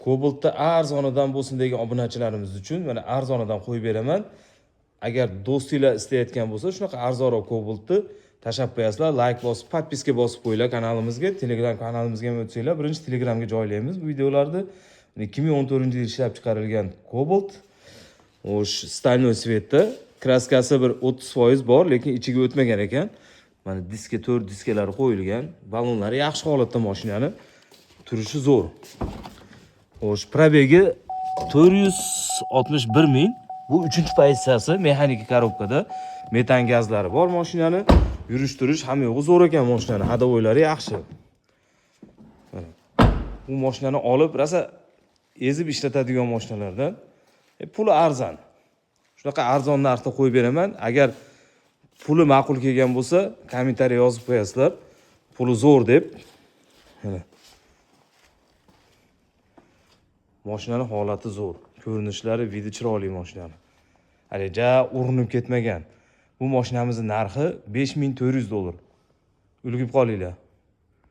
Cobalt'da arzonidan bo'lsin degan obunachilarimiz uchun mana arzonidan qo'yib beraman. Agar do'stinglar istayotgan bo'lsa, shunaqa arzonroq Cobalt'ni tashab qo'yasizlar, like bosib, podpiska bosib qo'yinglar kanalimizga, Telegram kanalimizga ham o'tsanglar, birinchi Telegramga joylaymiz bu videolarni. 2014-yil ishlab chiqarilgan Cobalt. O'sh stальной svetda, kraskasi bir 30% bor, lekin ichiga o'tmagan ekan. Mana diska 4 diskalari qo'yilgan, balonlari yaxshi holatda mashinani, turishi zo'r. Xo'sh, probegi 461 ming. Bu 3-pozitsiyasi mexanik korobkada, metan gazlari bor mashinani. Yurish-turish hamma yo'g'i zo'r ekan mashinani, hadovoylari yaxshi. Bu mashinani olib, rosa ezib ishlatadigan mashinalardan. Puli arzon. Shunaqa arzon narxda qo'yib beraman. Agar puli ma'qul kelgan bo'lsa, kommentariy yozib qo'yasizlar. Puli zo'r deb. Mana. Mashinaning holati zo'r. Ko'rinishlari, vidi chiroyli mashinani. Hali urinib ketmagan. Bu mashinamizning narxi $5400. Ulgib qolinglar.